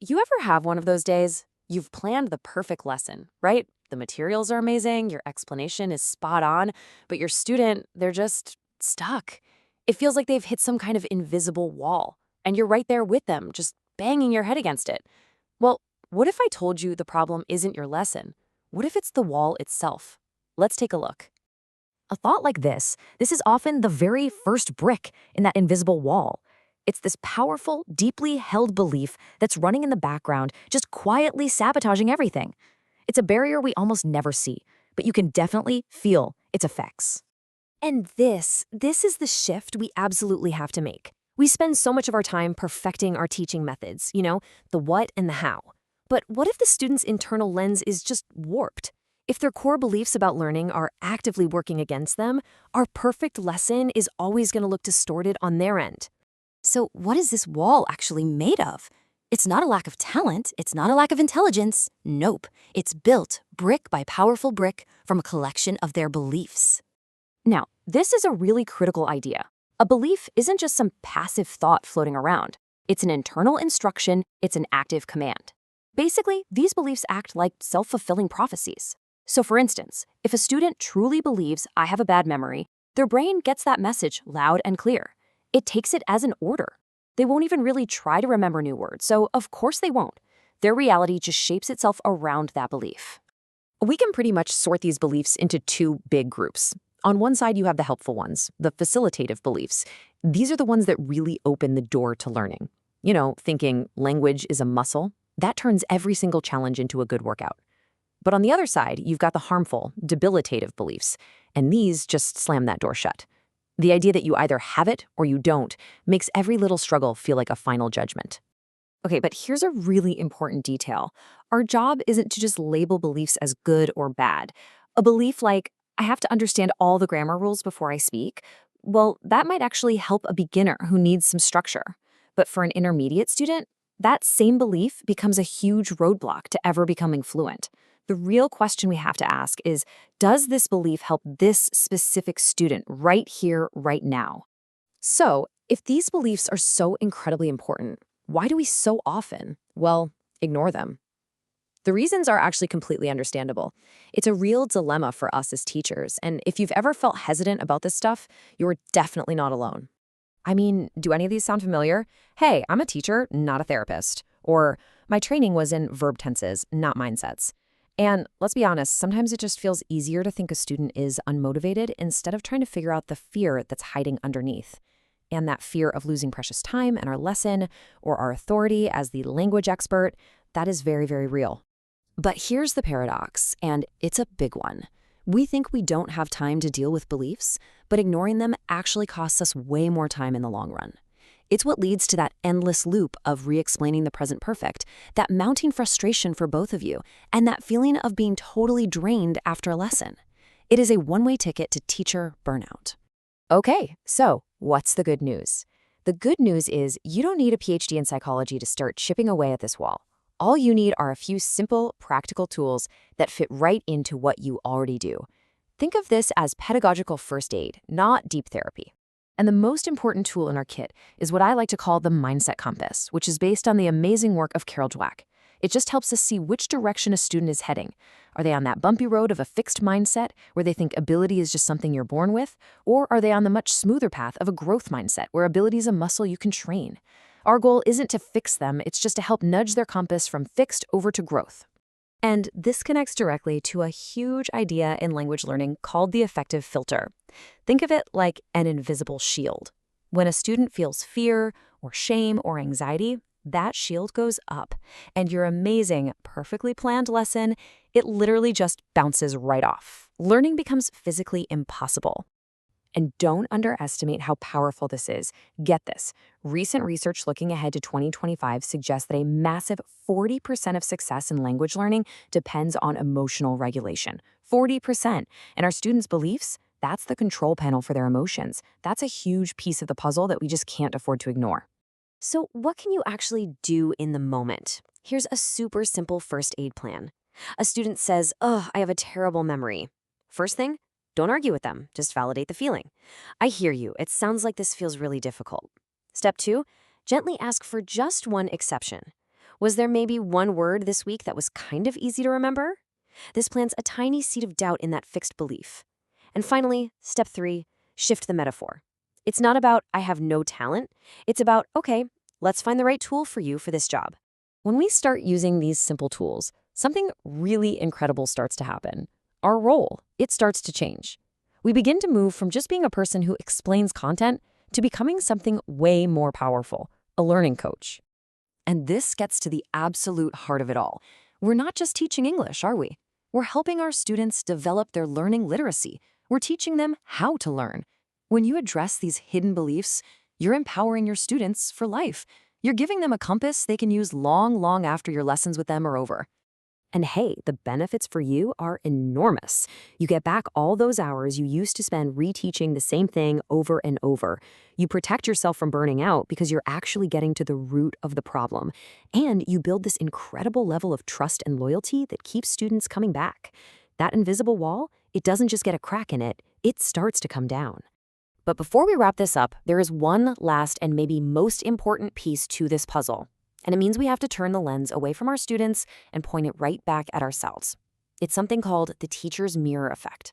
You ever have one of those days? You've planned the perfect lesson, right? The materials are amazing, your explanation is spot on, but your student, they're just stuck. It feels like they've hit some kind of invisible wall, and you're right there with them, just banging your head against it. Well, what if I told you the problem isn't your lesson? What if it's the wall itself? Let's take a look. A thought like this is often the very first brick in that invisible wall. It's this powerful, deeply held belief that's running in the background, just quietly sabotaging everything. It's a barrier we almost never see, but you can definitely feel its effects. And this is the shift we absolutely have to make. We spend so much of our time perfecting our teaching methods, the what and the how. But what if the student's internal lens is just warped? If their core beliefs about learning are actively working against them, our perfect lesson is always going to look distorted on their end. So what is this wall actually made of? It's not a lack of talent, it's not a lack of intelligence. Nope, it's built brick by powerful brick from a collection of their beliefs. Now, this is a really critical idea. A belief isn't just some passive thought floating around. It's an internal instruction, it's an active command. Basically, these beliefs act like self-fulfilling prophecies. So for instance, if a student truly believes I have a bad memory, their brain gets that message loud and clear. It takes it as an order. They won't even really try to remember new words, so of course they won't. Their reality just shapes itself around that belief. We can pretty much sort these beliefs into two big groups. On one side, you have the helpful ones, the facilitative beliefs. These are the ones that really open the door to learning. Thinking language is a muscle, that turns every single challenge into a good workout. But on the other side, you've got the harmful, debilitative beliefs, and these just slam that door shut. The idea that you either have it or you don't makes every little struggle feel like a final judgment. Okay, but here's a really important detail. Our job isn't to just label beliefs as good or bad. A belief like, I have to understand all the grammar rules before I speak, well, that might actually help a beginner who needs some structure. But for an intermediate student, that same belief becomes a huge roadblock to ever becoming fluent. The real question we have to ask is, does this belief help this specific student right here, right now? So, if these beliefs are so incredibly important, why do we so often, ignore them? The reasons are actually completely understandable. It's a real dilemma for us as teachers, and if you've ever felt hesitant about this stuff, you're definitely not alone. I mean, do any of these sound familiar? Hey, I'm a teacher, not a therapist. Or, my training was in verb tenses, not mindsets. And let's be honest, sometimes it just feels easier to think a student is unmotivated instead of trying to figure out the fear that's hiding underneath. And that fear of losing precious time in our lesson or our authority as the language expert, that is very, very real. But here's the paradox, and it's a big one. We think we don't have time to deal with beliefs, but ignoring them actually costs us way more time in the long run. It's what leads to that endless loop of re-explaining the present perfect, that mounting frustration for both of you, and that feeling of being totally drained after a lesson. It is a one-way ticket to teacher burnout. Okay, so what's the good news? The good news is you don't need a PhD in psychology to start chipping away at this wall. All you need are a few simple, practical tools that fit right into what you already do. Think of this as pedagogical first aid, not deep therapy. And the most important tool in our kit is what I like to call the mindset compass, which is based on the amazing work of Carol Dweck. It just helps us see which direction a student is heading. Are they on that bumpy road of a fixed mindset where they think ability is just something you're born with? Or are they on the much smoother path of a growth mindset where ability is a muscle you can train? Our goal isn't to fix them, it's just to help nudge their compass from fixed over to growth. And this connects directly to a huge idea in language learning called the affective filter. Think of it like an invisible shield. When a student feels fear or shame or anxiety, that shield goes up, and your amazing, perfectly planned lesson, it literally just bounces right off. Learning becomes physically impossible. And don't underestimate how powerful this is. Get this. Recent research looking ahead to 2025 suggests that a massive 40% of success in language learning depends on emotional regulation. 40%. And our students' beliefs, that's the control panel for their emotions. That's a huge piece of the puzzle that we just can't afford to ignore. So what can you actually do in the moment? Here's a super simple first aid plan. A student says, "Oh, I have a terrible memory." First thing, don't argue with them, just validate the feeling. "I hear you, it sounds like this feels really difficult." Step 2, gently ask for just one exception. Was there maybe one word this week that was kind of easy to remember? This plants a tiny seed of doubt in that fixed belief. And finally, step 3, shift the metaphor. It's not about, I have no talent. It's about, okay, let's find the right tool for you for this job. When we start using these simple tools, something really incredible starts to happen. Our role, it starts to change. We begin to move from just being a person who explains content to becoming something way more powerful, a learning coach. And this gets to the absolute heart of it all. We're not just teaching English, are we? We're helping our students develop their learning literacy. We're teaching them how to learn. When you address these hidden beliefs, you're empowering your students for life. You're giving them a compass they can use long after your lessons with them are over. And hey, the benefits for you are enormous. You get back all those hours you used to spend reteaching the same thing over and over. You protect yourself from burning out because you're actually getting to the root of the problem. And you build this incredible level of trust and loyalty that keeps students coming back. That invisible wall, it doesn't just get a crack in it, it starts to come down. But before we wrap this up, there is one last and maybe most important piece to this puzzle. And it means we have to turn the lens away from our students and point it right back at ourselves. It's something called the teacher's mirror effect.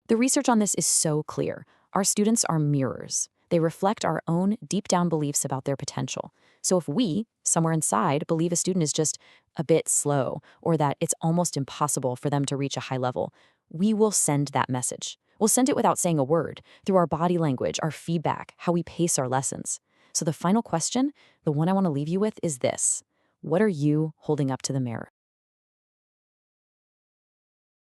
The research on this is so clear. Our students are mirrors. They reflect our own deep down beliefs about their potential. So if we, somewhere inside, believe a student is just a bit slow or that it's almost impossible for them to reach a high level, we will send that message. We'll send it without saying a word, through our body language, our feedback, how we pace our lessons. So the final question, the one I want to leave you with, is this. What are you holding up to the mirror?